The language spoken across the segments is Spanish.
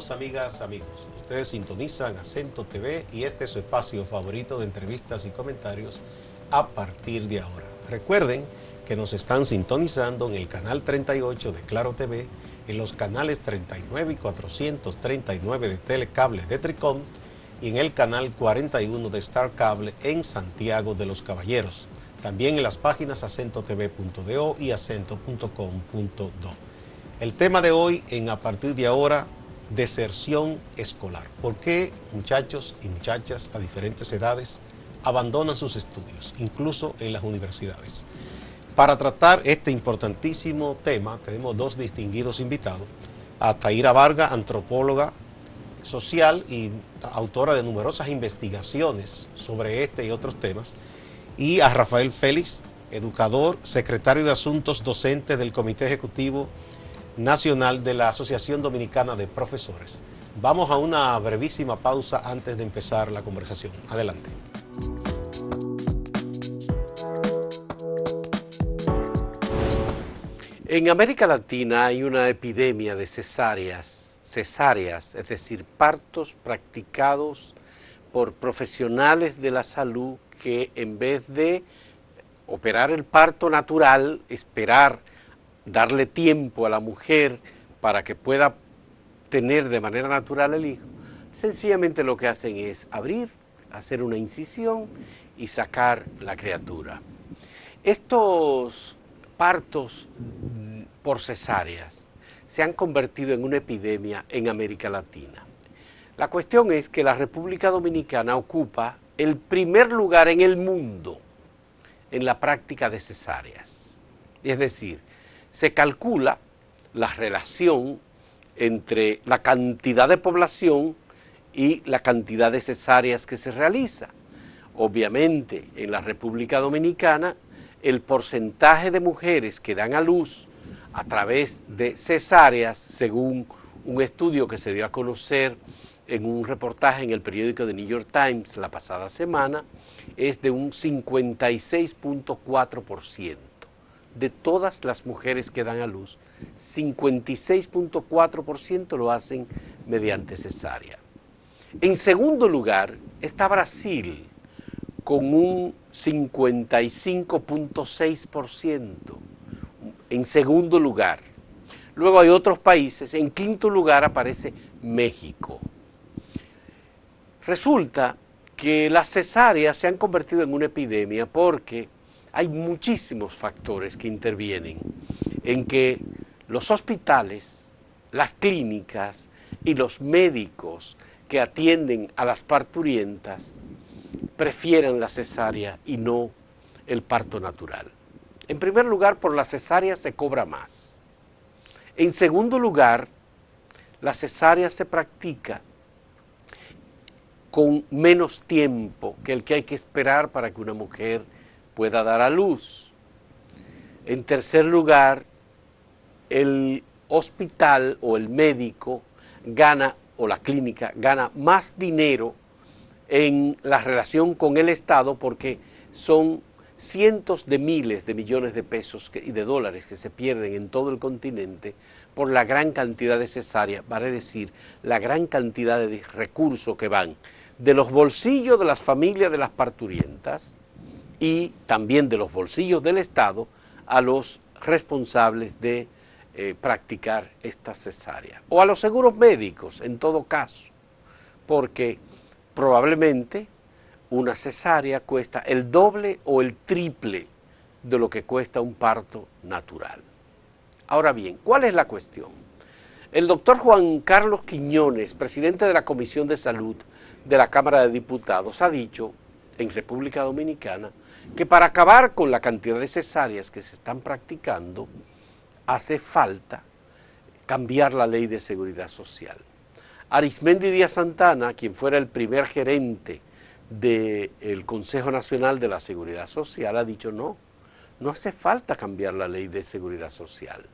Saludos amigas, amigos. Ustedes sintonizan Acento TV y este es su espacio favorito de entrevistas y comentarios a partir de ahora. Recuerden que nos están sintonizando en el canal 38 de Claro TV, en los canales 39 y 439 de Telecable de Tricom y en el canal 41 de Star Cable en Santiago de los Caballeros. También en las páginas acentotv.do y acento.com.do. El tema de hoy en A partir de ahora, deserción escolar. ¿Por qué muchachos y muchachas a diferentes edades abandonan sus estudios, incluso en las universidades? Para tratar este importantísimo tema, tenemos dos distinguidos invitados. A Taira Vargas, antropóloga social y autora de numerosas investigaciones sobre este y otros temas. Y a Rafael Félix, educador, secretario de Asuntos Docentes del Comité Ejecutivo Nacional de la Asociación Dominicana de Profesores. Vamos a una brevísima pausa antes de empezar la conversación. Adelante. En América Latina hay una epidemia de cesáreas, es decir, partos practicados por profesionales de la salud que en vez de operar el parto natural, esperar, darle tiempo a la mujer para que pueda tener de manera natural el hijo, sencillamente lo que hacen es abrir, hacer una incisión y sacar la criatura. Estos partos por cesáreas se han convertido en una epidemia en América Latina. La cuestión es que la República Dominicana ocupa el primer lugar en el mundo en la práctica de cesáreas. Es decir, se calcula la relación entre la cantidad de población y la cantidad de cesáreas que se realiza. Obviamente, en la República Dominicana, el porcentaje de mujeres que dan a luz a través de cesáreas, según un estudio que se dio a conocer en un reportaje en el periódico The New York Times la pasada semana, es de un 56.4%. De todas las mujeres que dan a luz, 56.4% lo hacen mediante cesárea. En segundo lugar está Brasil, con un 55.6%. En segundo lugar. Luego hay otros países. En quinto lugar aparece México. Resulta que las cesáreas se han convertido en una epidemia porque hay muchísimos factores que intervienen en que los hospitales, las clínicas y los médicos que atienden a las parturientas prefieran la cesárea y no el parto natural. En primer lugar, por la cesárea se cobra más. En segundo lugar, la cesárea se practica con menos tiempo que el que hay que esperar para que una mujer pueda dar a luz. En tercer lugar, el hospital o el médico gana, o la clínica gana más dinero en la relación con el Estado porque son cientos de miles de millones de pesos y de dólares que se pierden en todo el continente por la gran cantidad de cesáreas, vale decir, la gran cantidad de recursos que van de los bolsillos de las familias de las parturientas y también de los bolsillos del Estado a los responsables de practicar esta cesárea. O a los seguros médicos, en todo caso, porque probablemente una cesárea cuesta el doble o el triple de lo que cuesta un parto natural. Ahora bien, ¿cuál es la cuestión? El doctor Juan Carlos Quiñones, presidente de la Comisión de Salud de la Cámara de Diputados, ha dicho en República Dominicana que para acabar con la cantidad de cesáreas que se están practicando, hace falta cambiar la ley de seguridad social. Arismendi Díaz Santana, quien fuera el primer gerente del Consejo Nacional de la Seguridad Social, ha dicho no hace falta cambiar la ley de seguridad social.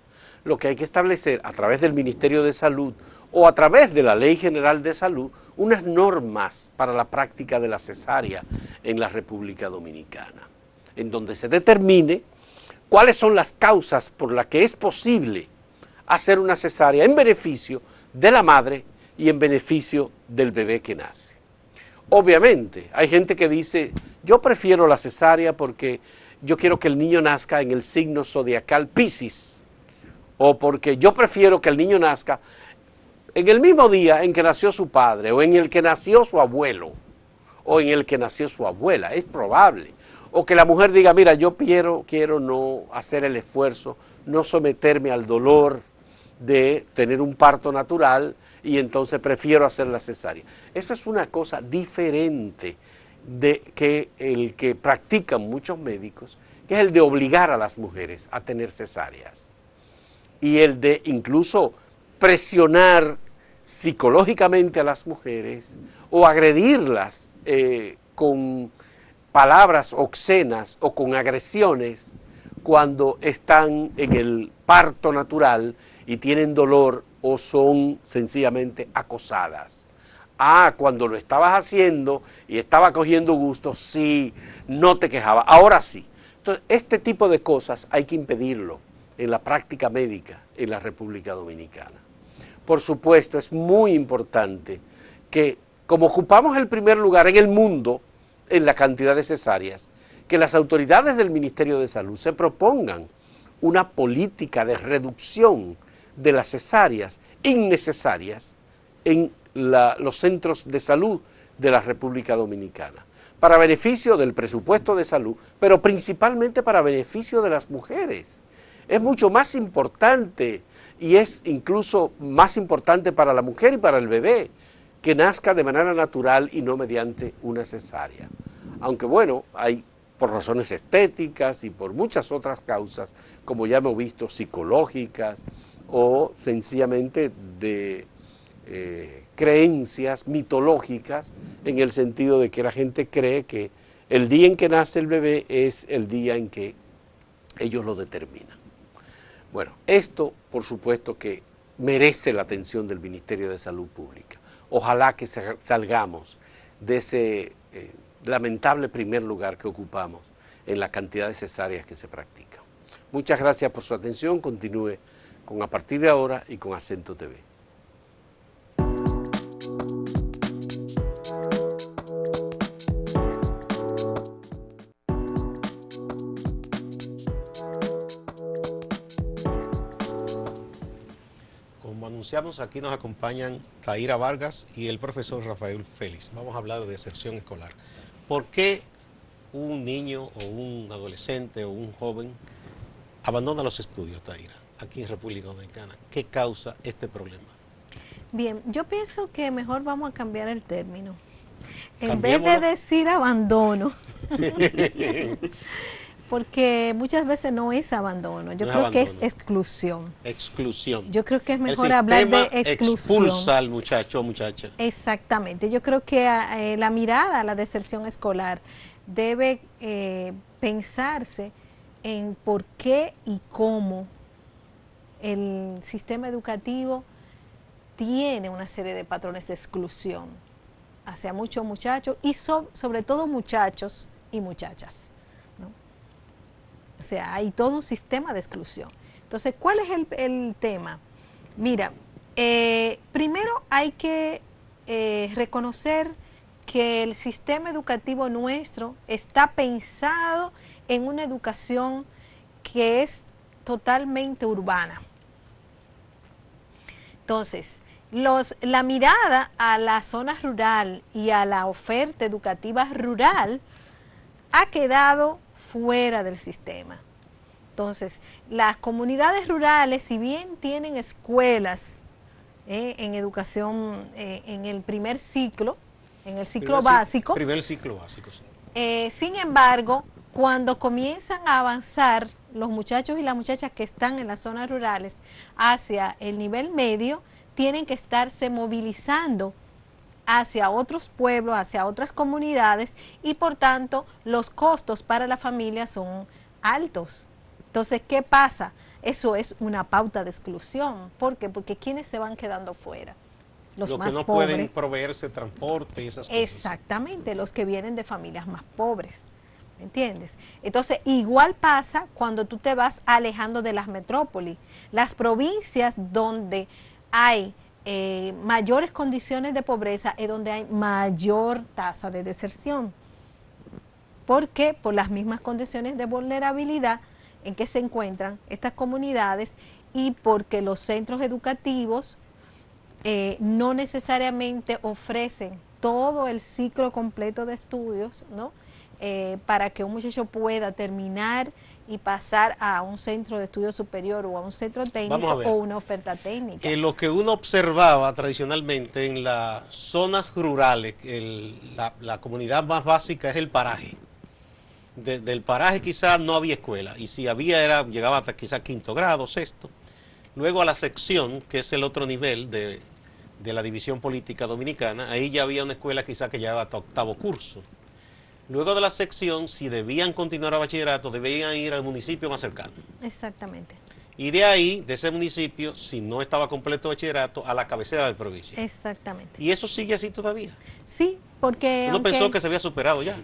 Lo que hay que establecer a través del Ministerio de Salud o a través de la Ley General de Salud, unas normas para la práctica de la cesárea en la República Dominicana, en donde se determine cuáles son las causas por las que es posible hacer una cesárea en beneficio de la madre y en beneficio del bebé que nace. Obviamente, hay gente que dice, yo prefiero la cesárea porque yo quiero que el niño nazca en el signo zodiacal Piscis, o porque yo prefiero que el niño nazca en el mismo día en que nació su padre, o en el que nació su abuelo, o en el que nació su abuela. Es probable. O que la mujer diga, mira, yo quiero no hacer el esfuerzo, no someterme al dolor de tener un parto natural, y entonces prefiero hacer la cesárea. Eso es una cosa diferente de que el que practican muchos médicos, que es el de obligar a las mujeres a tener cesáreas, y el de incluso presionar psicológicamente a las mujeres o agredirlas con palabras obscenas o con agresiones cuando están en el parto natural y tienen dolor o son sencillamente acosadas. Ah, cuando lo estabas haciendo y estaba cogiendo gusto, sí, no te quejaba, ahora sí. Entonces, este tipo de cosas hay que impedirlo en la práctica médica en la República Dominicana. Por supuesto, es muy importante que, como ocupamos el primer lugar en el mundo en la cantidad de cesáreas, que las autoridades del Ministerio de Salud se propongan una política de reducción de las cesáreas innecesarias en los centros de salud de la República Dominicana, para beneficio del presupuesto de salud, pero principalmente para beneficio de las mujeres. Es mucho más importante, y es incluso más importante para la mujer y para el bebé, que nazca de manera natural y no mediante una cesárea. Aunque bueno, hay por razones estéticas y por muchas otras causas, como ya hemos visto, psicológicas o sencillamente de creencias mitológicas, en el sentido de que la gente cree que el día en que nace el bebé es el día en que ellos lo determinan. Bueno, esto por supuesto que merece la atención del Ministerio de Salud Pública. Ojalá que salgamos de ese lamentable primer lugar que ocupamos en la cantidad de cesáreas que se practican. Muchas gracias por su atención. Continúe con A Partir de Ahora y con Acento TV. Como anunciamos, aquí nos acompañan Taira Vargas y el profesor Rafael Félix. Vamos a hablar de deserción escolar. ¿Por qué un niño o un adolescente o un joven abandona los estudios, Taira, aquí en República Dominicana? ¿Qué causa este problema? Bien, yo pienso que mejor vamos a cambiar el término. En vez de decir abandono, porque muchas veces no es abandono, yo creo que es exclusión. Exclusión. Yo creo que es mejor hablar de exclusión. Expulsa al muchacho o muchacha. Exactamente, yo creo que la mirada a la deserción escolar debe pensarse en por qué y cómo el sistema educativo tiene una serie de patrones de exclusión hacia muchos muchachos y sobre todo muchachos y muchachas, ¿no? O sea, hay todo un sistema de exclusión. Entonces, ¿cuál es el tema? Mira, primero hay que reconocer que el sistema educativo nuestro está pensado en una educación que es totalmente urbana. Entonces, la mirada a la zona rural y a la oferta educativa rural ha quedado fuera del sistema. Entonces, las comunidades rurales, si bien tienen escuelas en educación en el primer ciclo, en el ciclo básico. Primer ciclo básico, sí. Sin embargo, cuando comienzan a avanzar los muchachos y las muchachas que están en las zonas rurales hacia el nivel medio, tienen que estarse movilizando hacia otros pueblos, hacia otras comunidades, y por tanto los costos para la familia son altos. Entonces, ¿qué pasa? Eso es una pauta de exclusión. ¿Por qué? Porque ¿quiénes se van quedando fuera? Los más que no pobres. Pueden proveerse transporte y esas cosas. Exactamente, los que vienen de familias más pobres. ¿Me entiendes? Entonces, igual pasa cuando tú te vas alejando de las metrópolis. Las provincias donde hay mayores condiciones de pobreza es donde hay mayor tasa de deserción. ¿Por qué? Por las mismas condiciones de vulnerabilidad en que se encuentran estas comunidades y porque los centros educativos no necesariamente ofrecen todo el ciclo completo de estudios, ¿no? Para que un muchacho pueda terminar y pasar a un centro de estudio superior o a un centro técnico o una oferta técnica. Lo que uno observaba tradicionalmente en las zonas rurales, la comunidad más básica es el paraje. Del paraje quizás no había escuela, y si había llegaba hasta quizás quinto grado, sexto. Luego a la sección, que es el otro nivel de la división política dominicana, ahí ya había una escuela quizás que llevaba hasta octavo curso. Luego de la sección, si debían continuar a bachillerato, debían ir al municipio más cercano. Exactamente. Y de ahí, de ese municipio, si no estaba completo bachillerato, a la cabecera de provincia. Exactamente. ¿Y eso sigue así todavía? Sí, porque... Uno pensó que se había superado ya.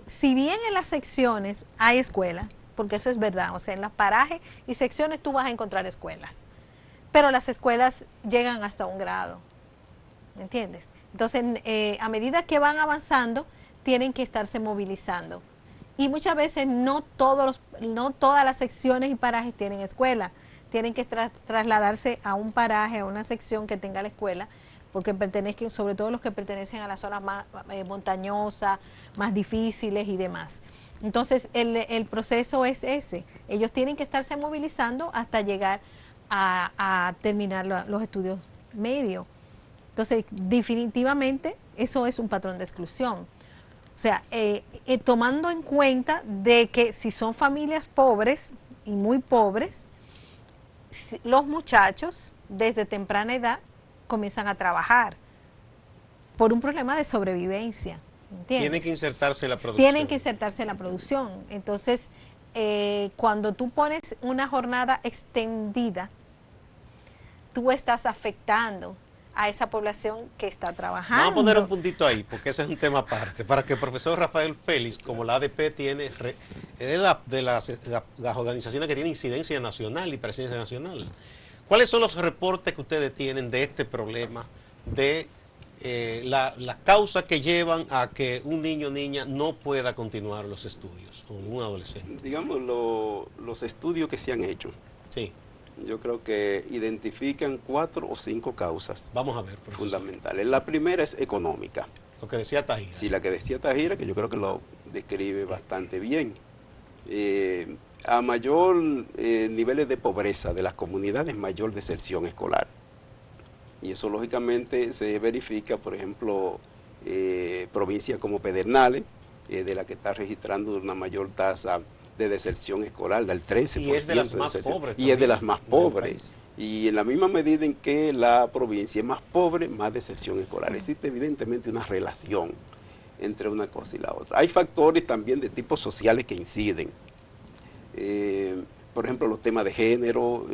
Si bien en las secciones hay escuelas, porque eso es verdad, o sea, en los parajes y secciones tú vas a encontrar escuelas, pero las escuelas llegan hasta un grado, ¿me entiendes? Entonces, a medida que van avanzando, tienen que estarse movilizando. Y muchas veces no todas las secciones y parajes tienen escuela. Tienen que trasladarse a un paraje, a una sección que tenga la escuela, porque pertenecen, sobre todo los que pertenecen a las zonas más montañosas, más difíciles y demás. Entonces, el proceso es ese. Ellos tienen que estarse movilizando hasta llegar a terminar los estudios medios. Entonces, definitivamente, eso es un patrón de exclusión. O sea, tomando en cuenta de que si son familias pobres y muy pobres, los muchachos desde temprana edad comienzan a trabajar por un problema de sobrevivencia, ¿entiendes? Tienen que insertarse en la producción. Tienen que insertarse en la producción. Entonces, cuando tú pones una jornada extendida, tú estás afectando a esa población que está trabajando. Vamos a poner un puntito ahí, porque ese es un tema aparte, para que el profesor Rafael Félix, como la ADP tiene, es de las organizaciones que tienen incidencia nacional y presencia nacional. ¿Cuáles son los reportes que ustedes tienen de este problema, de las causas que llevan a que un niño o niña no pueda continuar los estudios, o un adolescente? Digamos, los estudios que se han hecho. Sí. Yo creo que identifican 4 o 5 causas. Vamos a ver, profesor. Fundamentales. La primera es económica. Lo que decía Tajira. Sí, la que decía Tajira, que yo creo que lo describe bastante bien. A mayor niveles de pobreza de las comunidades, mayor deserción escolar. Y eso lógicamente se verifica, por ejemplo, provincias como Pedernales, de la que está registrando una mayor tasa de deserción escolar, del 13%. Y es de las más pobres. Y es de las más pobres. Y en la misma medida en que la provincia es más pobre, más deserción escolar. Existe evidentemente una relación entre una cosa y la otra. Hay factores también de tipo sociales que inciden. Por ejemplo, los temas de género,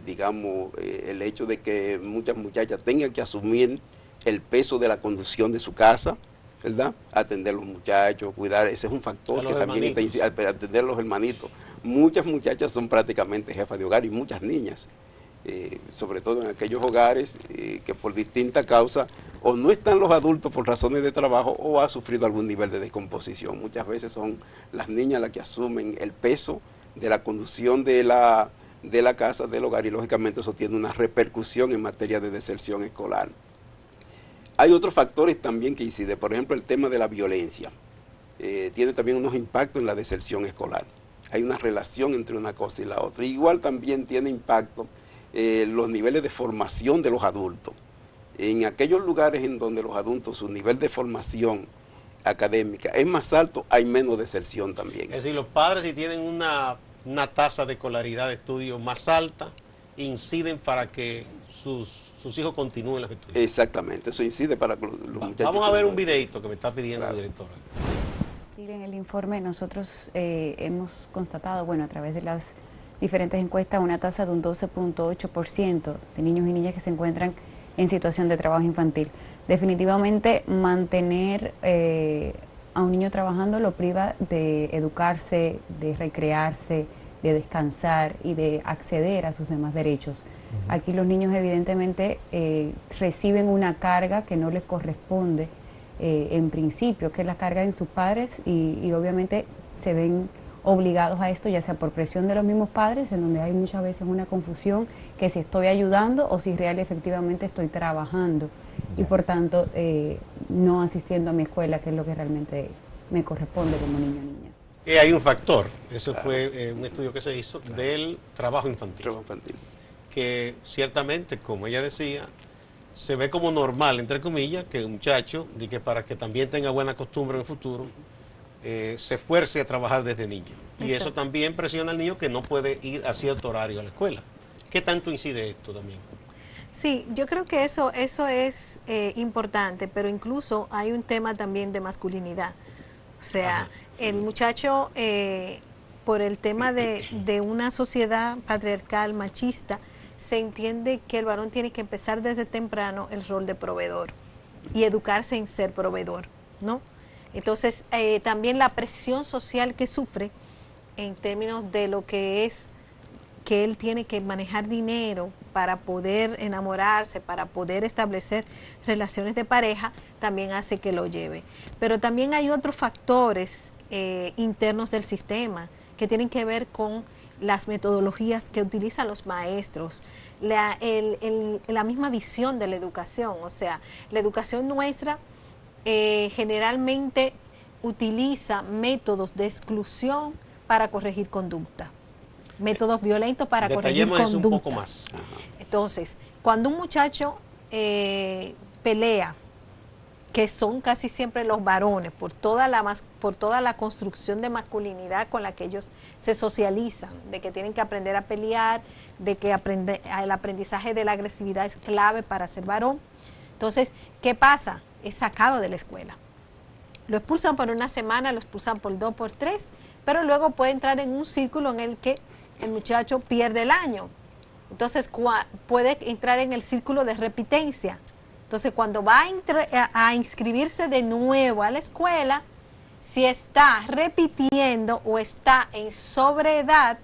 digamos, el hecho de que muchas muchachas tengan que asumir el peso de la conducción de su casa, ¿verdad? Atender a los muchachos, cuidar, ese es un factor que también está atender a los hermanitos. Muchas muchachas son prácticamente jefas de hogar y muchas niñas, sobre todo en aquellos hogares que por distintas causas o no están los adultos por razones de trabajo o ha sufrido algún nivel de descomposición. Muchas veces son las niñas las que asumen el peso de la conducción de la casa, del hogar, y lógicamente eso tiene una repercusión en materia de deserción escolar. Hay otros factores también que inciden, por ejemplo el tema de la violencia, tiene también unos impactos en la deserción escolar. Hay una relación entre una cosa y la otra. Igual también tiene impacto los niveles de formación de los adultos. En aquellos lugares en donde los adultos, su nivel de formación académica es más alto, hay menos deserción también. Es decir, los padres, si tienen una tasa de escolaridad de estudio más alta, inciden para que sus hijos continúen los estudios. Exactamente, eso incide para que los muchachos... Vamos a ver un videito que me está pidiendo la directora. En el informe nosotros hemos constatado, bueno, a través de las diferentes encuestas, una tasa de un 12.8% de niños y niñas que se encuentran en situación de trabajo infantil. Definitivamente mantener a un niño trabajando lo priva de educarse, de recrearse, descansar y de acceder a sus demás derechos. Aquí los niños evidentemente reciben una carga que no les corresponde en principio, que es la carga de sus padres y obviamente se ven obligados a esto, ya sea por presión de los mismos padres, en donde hay muchas veces una confusión que si estoy ayudando o si real efectivamente estoy trabajando y por tanto no asistiendo a mi escuela, que es lo que realmente me corresponde como niño o niña. Hay un factor, eso fue un estudio que se hizo del trabajo infantil, que ciertamente, como ella decía, se ve como normal, entre comillas, que un muchacho, de que para que también tenga buena costumbre en el futuro, se esfuerce a trabajar desde niño. Y eso también presiona al niño que no puede ir a cierto horario a la escuela. ¿Qué tanto incide esto también? Sí, yo creo que eso es importante, pero incluso hay un tema también de masculinidad. O sea, el muchacho, por el tema de una sociedad patriarcal, machista, se entiende que el varón tiene que empezar desde temprano el rol de proveedor y educarse en ser proveedor, ¿no? Entonces, también la presión social que sufre en términos de lo que es que él tiene que manejar dinero para poder enamorarse, para poder establecer relaciones de pareja, también hace que lo lleve. Pero también hay otros factores internos del sistema que tienen que ver con las metodologías que utilizan los maestros, la misma visión de la educación. O sea, la educación nuestra generalmente utiliza métodos de exclusión para corregir conducta, métodos violentos para corregir conductas. Un poco más. Entonces, cuando un muchacho pelea, que son casi siempre los varones, por toda la construcción de masculinidad con la que ellos se socializan, de que tienen que aprender a pelear, de que el aprendizaje de la agresividad es clave para ser varón. Entonces, ¿qué pasa? Es sacado de la escuela. Lo expulsan por una semana, lo expulsan por 2, por 3, pero luego puede entrar en un círculo en el que el muchacho pierde el año. Entonces puede entrar en el círculo de repitencia. Entonces cuando va a inscribirse de nuevo a la escuela, si está repitiendo o está en sobreedad,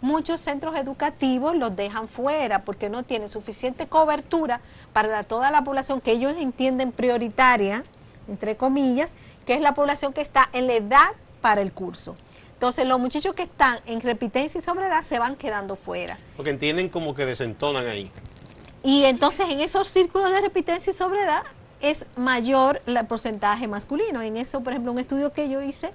muchos centros educativos los dejan fuera porque no tienen suficiente cobertura para toda la población que ellos entienden prioritaria, entre comillas, que es la población que está en la edad para el curso. Entonces los muchachos que están en repitencia y sobreedad se van quedando fuera. Porque entienden como que desentonan ahí. Y entonces en esos círculos de repitencia y sobreedad es mayor el porcentaje masculino. En eso, por ejemplo, un estudio que yo hice,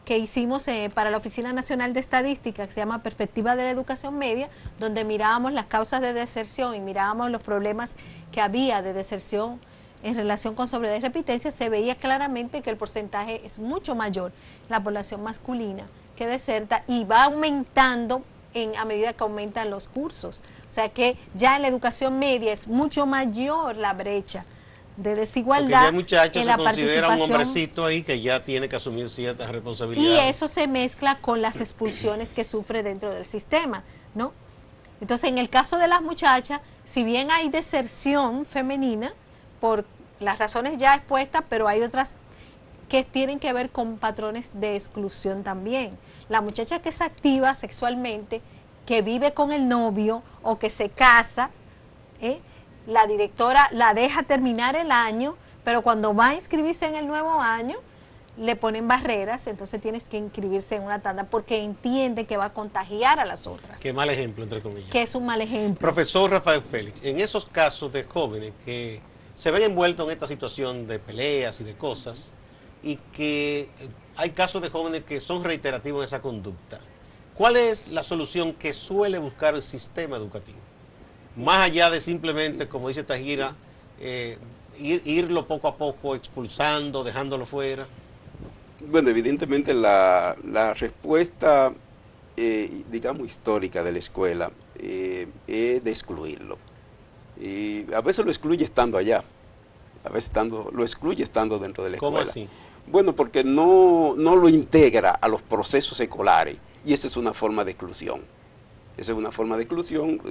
que hicimos para la Oficina Nacional de Estadística, que se llama Perspectiva de la Educación Media, donde mirábamos las causas de deserción y mirábamos los problemas que había de deserción en relación con sobreedad y repitencia, se veía claramente que el porcentaje es mucho mayor en la población masculina que deserta y va aumentando a medida que aumentan los cursos. O sea que ya en la educación media es mucho mayor la brecha de desigualdad. Porque ya el muchacho en se la considera un participación, hombrecito ahí que ya tiene que asumir ciertas responsabilidades. y eso se mezcla con las expulsiones que sufre dentro del sistema, ¿no? Entonces, en el caso de las muchachas, si bien hay deserción femenina por las razones ya expuestas, pero hay otras que tienen que ver con patrones de exclusión también. La muchacha que se activa sexualmente, que vive con el novio o que se casa, la directora la deja terminar el año, pero cuando va a inscribirse en el nuevo año, le ponen barreras, entonces tienes que inscribirse en una tanda porque entiende que va a contagiar a las otras. Qué mal ejemplo, entre comillas. Que es un mal ejemplo. Profesor Rafael Félix, en esos casos de jóvenes que se ven envueltos en esta situación de peleas y de cosas, y que hay casos de jóvenes que son reiterativos en esa conducta, ¿cuál es la solución que suele buscar el sistema educativo? Más allá de simplemente, como dice Tajira, irlo poco a poco expulsando, dejándolo fuera. Bueno, evidentemente la respuesta, digamos, histórica de la escuela es de excluirlo. Y a veces lo excluye estando allá, a veces lo excluye estando dentro de la escuela. ¿Cómo así? Bueno, porque no lo integra a los procesos escolares y esa es una forma de exclusión. Esa es una forma de exclusión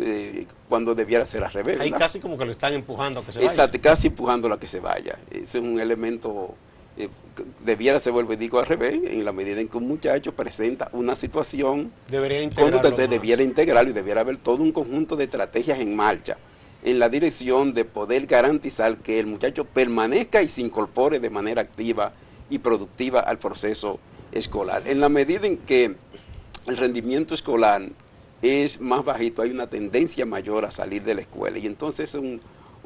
cuando debiera ser al revés. Ahí ¿verdad? casi como que lo están empujando a que se vaya. Exacto, casi empujándolo a que se vaya. Ese es un elemento debiera, se vuelve, digo al revés, en la medida en que un muchacho presenta una situación, Debería integrarlo más. debiera integrarlo y debiera haber todo un conjunto de estrategias en marcha en la dirección de poder garantizar que el muchacho permanezca y se incorpore de manera activa y productiva al proceso escolar. En la medida en que el rendimiento escolar es más bajito, hay una tendencia mayor a salir de la escuela, y entonces es un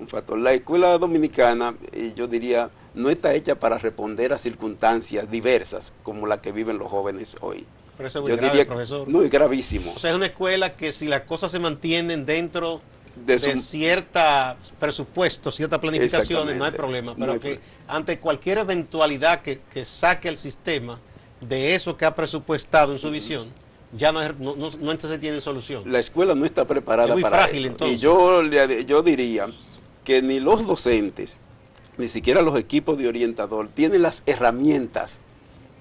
factor. La escuela dominicana, yo diría, no está hecha para responder a circunstancias diversas como la que viven los jóvenes hoy. Pero eso es muy Yo grave, diría, profesor. no, es gravísimo. O sea, es una escuela que si las cosas se mantienen dentro De de su- cierta presupuesto, ciertas planificaciones, no hay Exactamente. problema. No Pero hay que problema. ante cualquier eventualidad que saque el sistema de eso que ha presupuestado en su visión, ya no entonces tiene solución. La escuela no está preparada Es muy para frágil, eso. entonces. Y yo diría que ni los docentes, ni siquiera los equipos de orientador, tienen las herramientas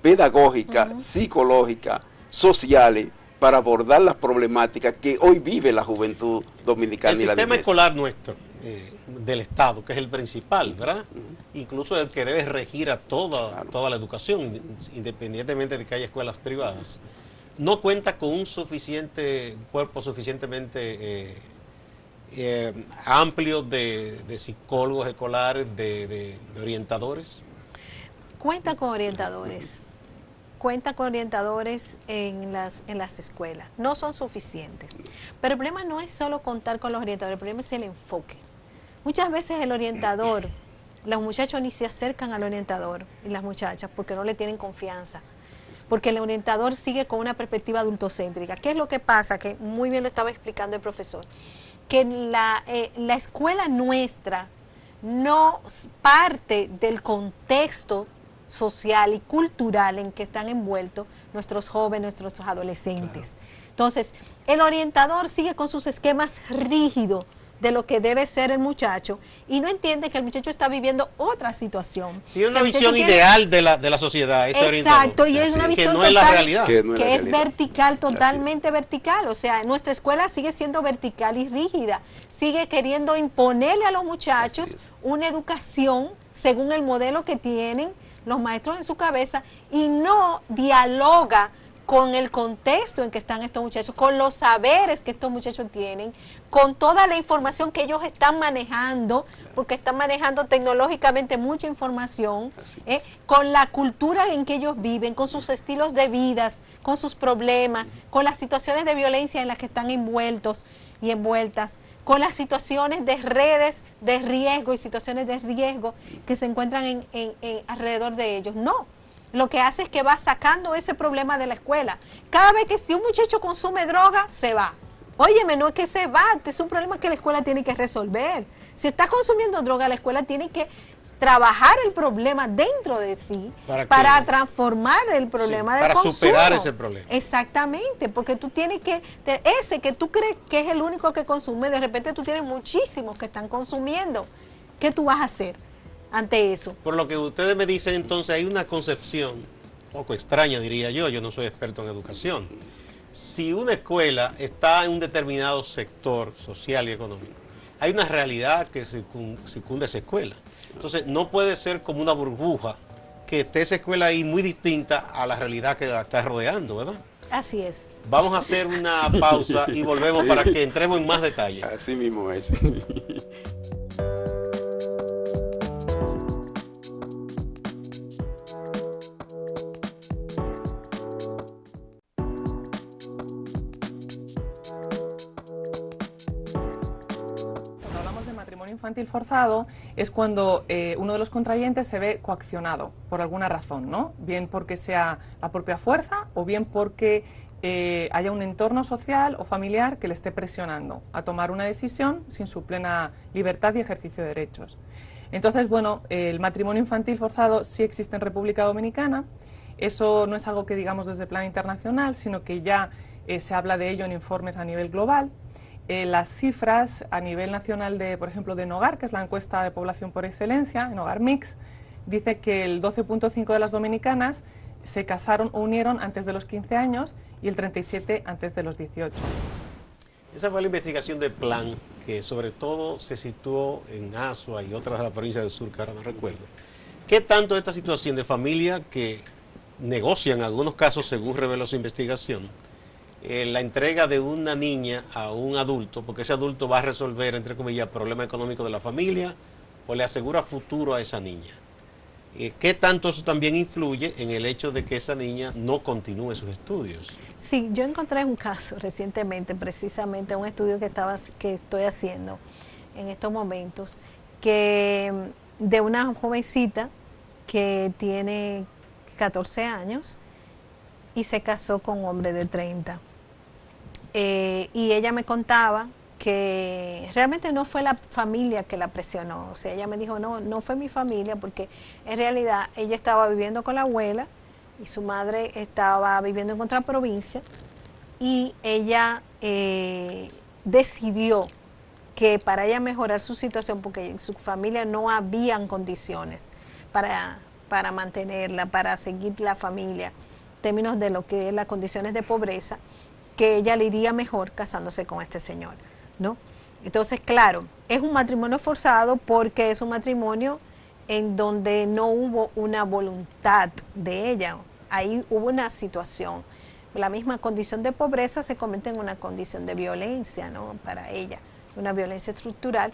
pedagógicas, psicológicas, sociales, para abordar las problemáticas que hoy vive la juventud dominicana El y la sistema niñez. escolar nuestro, del Estado, que es el principal, ¿verdad? Incluso el que debe regir a Claro. toda la educación, independientemente de que haya escuelas privadas, no cuenta con un cuerpo suficientemente amplio de psicólogos escolares, de orientadores. Cuenta con orientadores. Cuenta con orientadores en las escuelas. No son suficientes. Pero el problema no es solo contar con los orientadores, el problema es el enfoque. Muchas veces el orientador, los muchachos ni se acercan al orientador y las muchachas porque no le tienen confianza. Porque el orientador sigue con una perspectiva adultocéntrica. ¿Qué es lo que pasa? Que muy bien lo estaba explicando el profesor. Que la escuela nuestra no parte del contexto social y cultural en que están envueltos nuestros jóvenes, nuestros adolescentes. Entonces, el orientador sigue con sus esquemas rígidos de lo que debe ser el muchacho y no entiende que el muchacho está viviendo otra situación. Tiene una Que el muchacho visión tiene- ideal de la sociedad, ese orientador. Exacto, y es una Así es. visión Que no es la total- realidad. Que no es la que es realidad. vertical, totalmente vertical. O sea, nuestra escuela sigue siendo vertical y rígida. Sigue queriendo imponerle a los muchachos una educación según el modelo que tienen los maestros en su cabeza y no dialoga con el contexto en que están estos muchachos, con los saberes que estos muchachos tienen, con toda la información que ellos están manejando, porque están manejando tecnológicamente mucha información, Así es. con la cultura en que ellos viven, con sus estilos de vidas, con sus problemas, con las situaciones de violencia en las que están envueltos y envueltas, con las situaciones de redes de riesgo y situaciones de riesgo que se encuentran alrededor de ellos. No, lo que hace es que va sacando ese problema de la escuela. Cada vez que si un muchacho consume droga, se va. Óyeme, no es que se va, es un problema que la escuela tiene que resolver. Si está consumiendo droga, la escuela tiene que trabajar el problema dentro de sí Para para que- transformar el problema Sí, del para consumo. superar ese problema. Exactamente, porque tú tienes que, ese que tú crees que es el único que consume, de repente tú tienes muchísimos que están consumiendo. ¿Qué tú vas a hacer ante eso? Por lo que ustedes me dicen, entonces hay una concepción un poco extraña, diría yo no soy experto en educación. Si una escuela está en un determinado sector social y económico, hay una realidad que circunda esa escuela. Entonces no puede ser como una burbuja que esté esa escuela ahí muy distinta a la realidad que la está rodeando, ¿verdad? Así es. Vamos a hacer una pausa y volvemos para que entremos en más detalle. Así mismo es. Cuando hablamos de matrimonio infantil forzado es cuando uno de los contrayentes se ve coaccionado por alguna razón, ¿no? Bien porque sea la propia fuerza o bien porque haya un entorno social o familiar que le esté presionando a tomar una decisión sin su plena libertad y ejercicio de derechos. Entonces, bueno, el matrimonio infantil forzado sí existe en República Dominicana. Eso no es algo que digamos desde el plan internacional, sino que ya se habla de ello en informes a nivel global. Las cifras a nivel nacional de, por ejemplo, de Nogar, que es la encuesta de población por excelencia, en Hogar Mix, dice que el 12.5% de las dominicanas se casaron o unieron antes de los 15 años y el 37% antes de los 18. Esa fue la investigación del plan, que sobre todo se situó en Asua y otras de la provincia del sur, que ahora no recuerdo, ¿Qué tanto esta situación de familia que negocian en algunos casos, según reveló su investigación, la entrega de una niña a un adulto, porque ese adulto va a resolver, entre comillas, problemas económicos de la familia o le asegura futuro a esa niña? ¿Qué tanto eso también influye en el hecho de que esa niña no continúe sus estudios? Sí, yo encontré un caso recientemente, precisamente un estudio que estoy haciendo en estos momentos, que de una jovencita que tiene 14 años y se casó con un hombre de 30. Y ella me contaba que realmente no fue la familia que la presionó. O sea, ella me dijo, no fue mi familia, porque en realidad ella estaba viviendo con la abuela y su madre estaba viviendo en otra provincia, y ella decidió que para ella mejorar su situación, porque en su familia no habían condiciones para mantenerla, para seguir la familia, en términos de lo que es las condiciones de pobreza, que ella le iría mejor casándose con este señor, ¿no? Entonces, claro, es un matrimonio forzado porque es un matrimonio en donde no hubo una voluntad de ella. Ahí hubo una situación. La misma condición de pobreza se convierte en una condición de violencia, ¿no? Para ella, una violencia estructural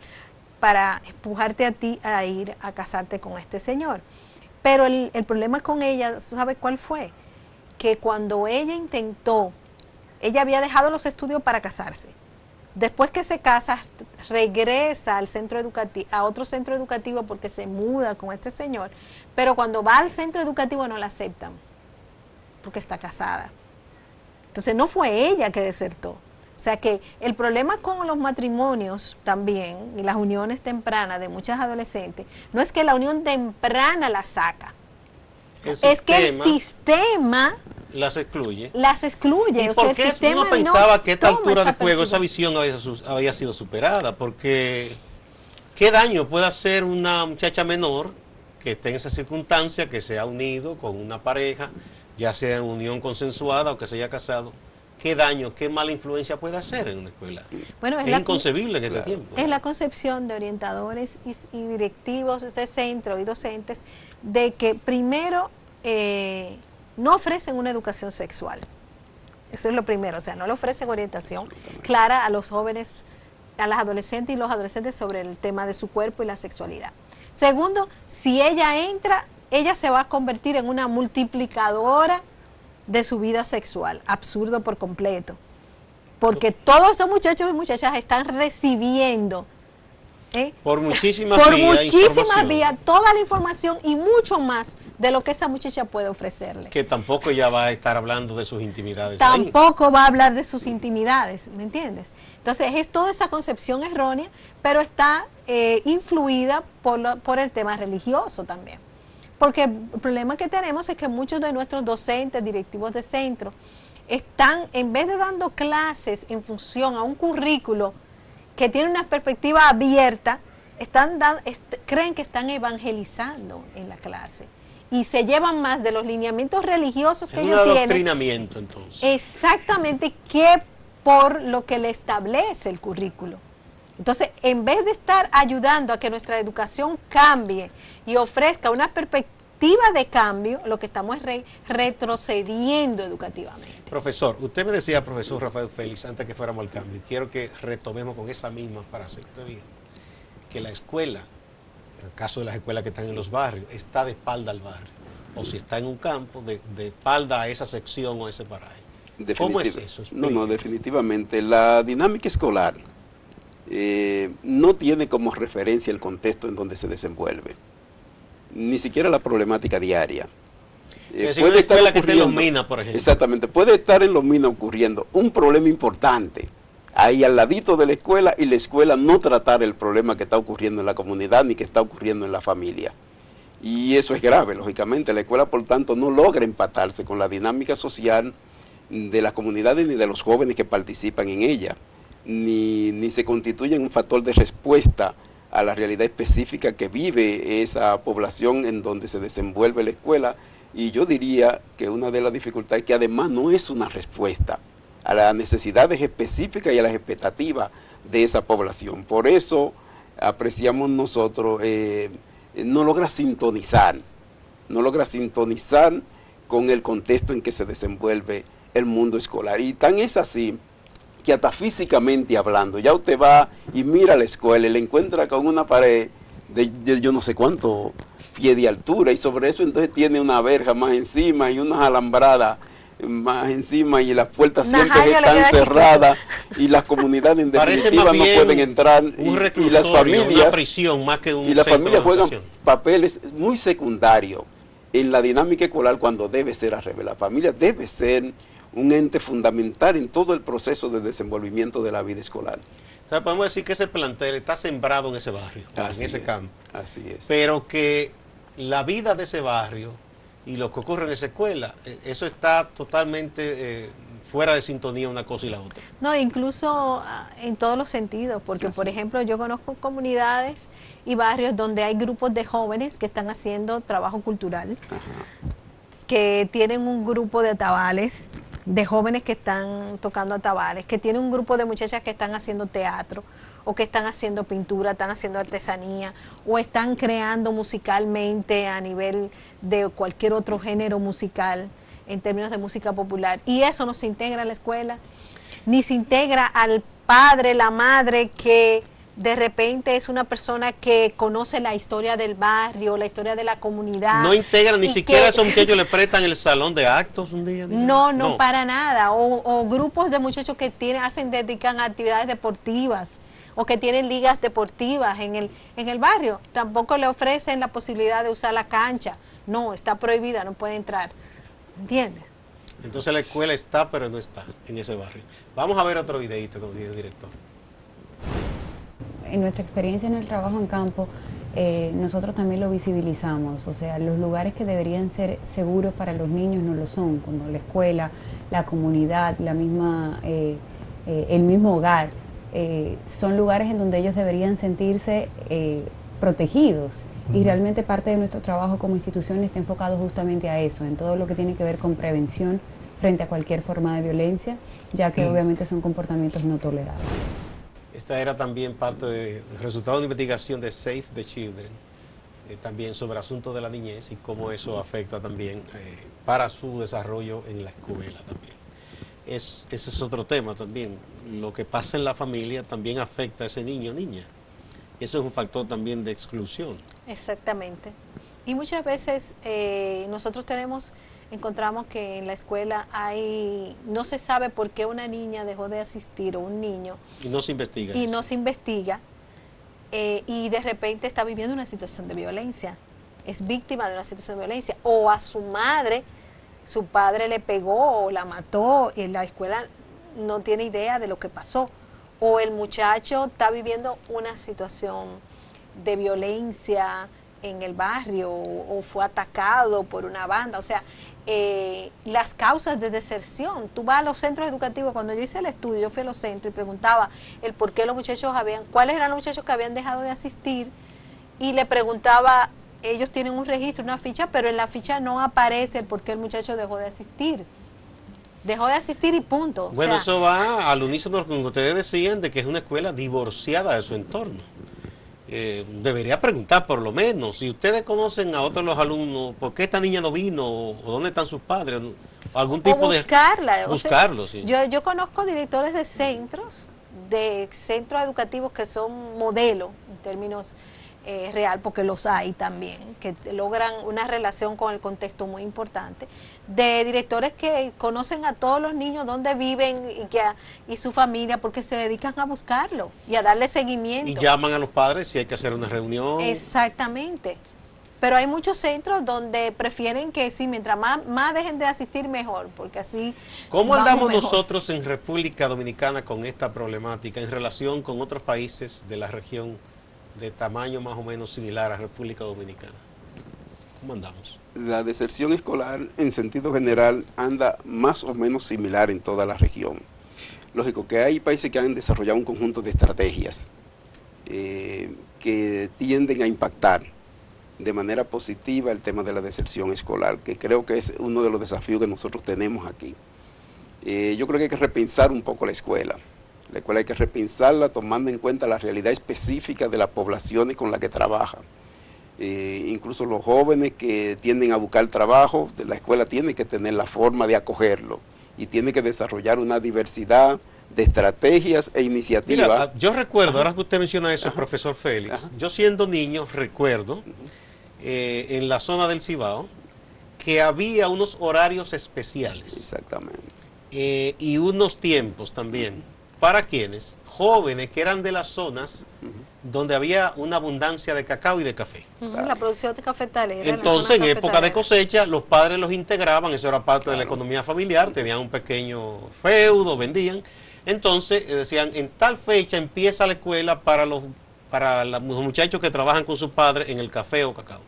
para empujarte a ti a ir a casarte con este señor. Pero el problema con ella, ¿sabe cuál fue? Que cuando ella intentó, ella había dejado los estudios para casarse. Después que se casa, regresa al centro educativo, a otro centro educativo, porque se muda con este señor, pero cuando va al centro educativo no la aceptan, porque está casada. Entonces no fue ella que desertó. O sea que el problema con los matrimonios también, y las uniones tempranas de muchas adolescentes, no es que la unión temprana la saca, es que el sistema las excluye. Las excluye. ¿Y o sea, por el qué sistema uno pensaba no que a esta altura de esa juego esa perspectiva. visión había sido superada? Porque ¿qué daño puede hacer una muchacha menor que esté en esa circunstancia, que se ha unido con una pareja, ya sea en unión consensuada o que se haya casado? ¿Qué daño, qué mala influencia puede hacer en una escuela? Bueno, es inconcebible en este tiempo. Es la concepción de orientadores y directivos de este centro y docentes de que primero no ofrecen una educación sexual. Eso es lo primero, o sea, no le ofrecen orientación clara a los jóvenes, a las adolescentes y los adolescentes sobre el tema de su cuerpo y la sexualidad. Segundo, si ella entra, ella se va a convertir en una multiplicadora de su vida sexual. Absurdo por completo. Porque todos esos muchachos y muchachas están recibiendo por muchísimas vías toda la información y mucho más de lo que esa muchacha puede ofrecerle. Que tampoco ella va a estar hablando de sus intimidades. Tampoco va a hablar de sus intimidades, ¿me entiendes? Entonces es toda esa concepción errónea, pero está influida por el tema religioso también. Porque el problema que tenemos es que muchos de nuestros docentes, directivos de centro, están, en vez de dando clases en función a un currículo que tiene una perspectiva abierta, creen que están evangelizando en la clase y se llevan más de los lineamientos religiosos que ellos tienen. Es un adoctrinamiento, entonces. Exactamente, que por lo que le establece el currículo. Entonces, en vez de estar ayudando a que nuestra educación cambie y ofrezca una perspectiva de cambio, lo que estamos es retrocediendo educativamente. Profesor, usted me decía, profesor Rafael Félix, antes que fuéramos al cambio, y quiero que retomemos con esa misma frase que usted dijo, que la escuela, en el caso de las escuelas que están en los barrios, está de espalda al barrio, o si está en un campo, de espalda a esa sección o a ese paraje. ¿Cómo es eso? No, definitivamente. La dinámica escolar no tiene como referencia el contexto en donde se desenvuelve, ni siquiera la problemática diaria. Puede estar que esté en Los Minas, por ejemplo. Exactamente, puede estar en Los Minas ocurriendo un problema importante ahí al ladito de la escuela, y la escuela no tratar el problema que está ocurriendo en la comunidad ni que está ocurriendo en la familia. Y eso es grave, lógicamente. La escuela, por tanto, no logra empatarse con la dinámica social de las comunidades ni de los jóvenes que participan en ella, ni se constituye un factor de respuesta a la realidad específica que vive esa población en donde se desenvuelve la escuela. Y yo diría que una de las dificultades es que además no es una respuesta a las necesidades específicas y a las expectativas de esa población. Por eso apreciamos nosotros no logra sintonizar con el contexto en que se desenvuelve el mundo escolar. Y tan es así que hasta físicamente hablando, ya usted va y mira la escuela y le encuentra con una pared de yo no sé cuánto pie de altura, y sobre eso entonces tiene una verja más encima y unas alambradas más encima, y las puertas siempre están cerradas y las comunidades en definitiva no pueden entrar, y las familias, una prisión más que un y las familias juegan educación. papeles muy secundarios en la dinámica escolar, cuando debe ser al revés. La familia debe ser un ente fundamental en todo el proceso de desenvolvimiento de la vida escolar. O sea, podemos decir que ese plantel está sembrado en ese barrio, en ese campo. Así es. Pero que la vida de ese barrio y lo que ocurre en esa escuela, eso está totalmente fuera de sintonía una cosa y la otra. No, incluso en todos los sentidos, porque por ejemplo yo conozco comunidades y barrios donde hay grupos de jóvenes que están haciendo trabajo cultural, que tienen un grupo de atabales, de jóvenes que están tocando atabales, que tienen un grupo de muchachas que están haciendo teatro, o que están haciendo pintura, están haciendo artesanía, o están creando musicalmente a nivel de cualquier otro género musical, en términos de música popular. Y eso no se integra a la escuela, ni se integra al padre, la madre, que de repente es una persona que conoce la historia del barrio, la historia de la comunidad. No integran, ni siquiera esos muchachos le prestan el salón de actos un día. No, para nada. O grupos de muchachos que dedican a actividades deportivas, o que tienen ligas deportivas en el barrio. Tampoco le ofrecen la posibilidad de usar la cancha. No, está prohibida, no puede entrar. ¿Entiendes? Entonces la escuela está, pero no está en ese barrio. Vamos a ver otro videito, como dice el director. En nuestra experiencia en el trabajo en campo, nosotros también lo visibilizamos. O sea, los lugares que deberían ser seguros para los niños no lo son, como la escuela, la comunidad, el mismo hogar. Son lugares en donde ellos deberían sentirse protegidos, y realmente parte de nuestro trabajo como institución está enfocado justamente a eso, en todo lo que tiene que ver con prevención frente a cualquier forma de violencia, ya que obviamente son comportamientos no tolerables. Esta era también parte del resultado de investigación de Save the Children, también sobre asuntos de la niñez y cómo eso afecta también para su desarrollo en la escuela también. Ese es otro tema también. Lo que pasa en la familia también afecta a ese niño o niña. Eso es un factor también de exclusión. Exactamente. Y muchas veces nosotros encontramos que en la escuela no se sabe por qué una niña dejó de asistir, o un niño. Y no se investiga. Y eso. no se investiga, y de repente está viviendo una situación de violencia. Es víctima de una situación de violencia. O a su madre, su padre le pegó o la mató, y en la escuela no tiene idea de lo que pasó. O el muchacho está viviendo una situación de violencia en el barrio, o fue atacado por una banda. O sea, las causas de deserción. Tú vas a los centros educativos. Cuando yo hice el estudio, yo fui a los centros y preguntaba el por qué cuáles eran los muchachos que habían dejado de asistir, y le preguntaba, ellos tienen un registro, una ficha, pero en la ficha no aparece el por qué el muchacho dejó de asistir. Dejó de asistir y punto. Bueno, eso va al unísono con lo que ustedes decían, de que es una escuela divorciada de su entorno. Debería preguntar por lo menos, si ustedes conocen a otros de los alumnos, ¿por qué esta niña no vino? ¿O dónde están sus padres? Algún tipo buscarla, de... Buscarlo, sí. Yo conozco directores de centros educativos que son modelo en términos real, porque los hay también, que logran una relación con el contexto muy importante, de directores que conocen a todos los niños, dónde viven y su familia, porque se dedican a buscarlo y a darle seguimiento. Y llaman a los padres si hay que hacer una reunión. Exactamente. Pero hay muchos centros donde prefieren que sí, mientras más dejen de asistir, mejor, porque así... ¿Cómo andamos nosotros en República Dominicana con esta problemática en relación con otros países de la región de tamaño más o menos similar a República Dominicana? ¿Cómo andamos? La deserción escolar en sentido general anda más o menos similar en toda la región. Lógico que hay países que han desarrollado un conjunto de estrategias que tienden a impactar de manera positiva el tema de la deserción escolar, que creo que es uno de los desafíos que nosotros tenemos aquí. Yo creo que hay que repensar un poco la escuela. La escuela hay que repensarla tomando en cuenta la realidad específica de las poblaciones con las que trabaja. incluso los jóvenes que tienden a buscar trabajo, la escuela tiene que tener la forma de acogerlo y tiene que desarrollar una diversidad de estrategias e iniciativas. Mira, yo recuerdo, ahora que usted menciona eso, profesor Félix, yo siendo niño recuerdo en la zona del Cibao que había unos horarios especiales. Exactamente. Y unos tiempos también. ¿Para quienes? Jóvenes que eran de las zonas donde había una abundancia de cacao y de café. La producción de cafetalera. Entonces, en época de cosecha, los padres los integraban, eso era parte de la economía familiar, tenían un pequeño feudo, vendían. Entonces, decían, en tal fecha empieza la escuela para los muchachos que trabajan con sus padres en el café o cacao.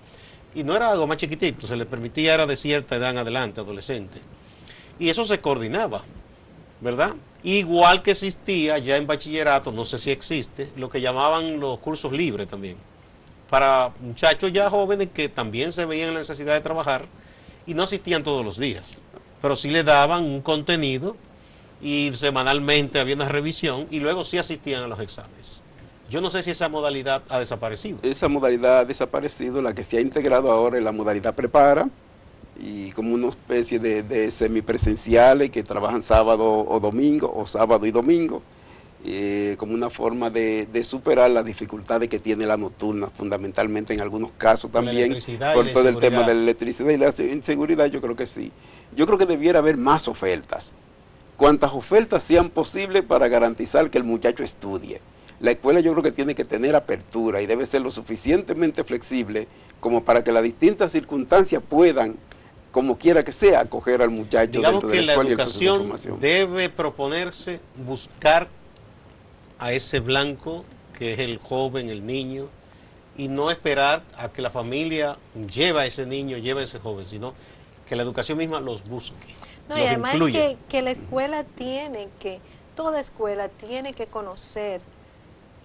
Y no era algo más chiquitito, se les permitía, era de cierta edad en adelante, adolescente. Y eso se coordinaba, ¿verdad? Igual que existía ya en bachillerato, no sé si existe, lo que llamaban los cursos libres también, para muchachos ya jóvenes que también se veían la necesidad de trabajar y no asistían todos los días, pero sí le daban un contenido y semanalmente había una revisión y luego sí asistían a los exámenes. Yo no sé si esa modalidad ha desaparecido. Esa modalidad ha desaparecido, la que se ha integrado ahora es la modalidad prepara, y como una especie de semipresenciales que trabajan sábado o domingo, o sábado y domingo, como una forma de superar las dificultades que tiene la nocturna, fundamentalmente en algunos casos también, por todo el tema de la electricidad y la inseguridad. Yo creo que sí. Yo creo que debiera haber más ofertas, cuantas ofertas sean posibles para garantizar que el muchacho estudie. La escuela yo creo que tiene que tener apertura y debe ser lo suficientemente flexible como para que las distintas circunstancias puedan, como quiera que sea, acoger al muchacho. Digamos que la educación debe proponerse buscar a ese blanco que es el joven, el niño, y no esperar a que la familia lleve a ese niño, lleve a ese joven, sino que la educación misma los busque. No, y además que la escuela toda escuela tiene que conocer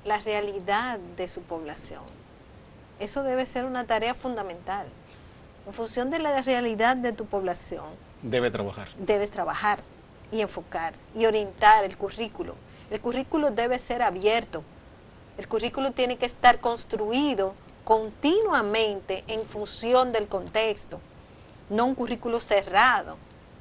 la realidad de su población. Eso debe ser una tarea fundamental. En función de la realidad de tu población, debes trabajar y enfocar y orientar el currículo. El currículo debe ser abierto. El currículo tiene que estar construido continuamente en función del contexto, no un currículo cerrado,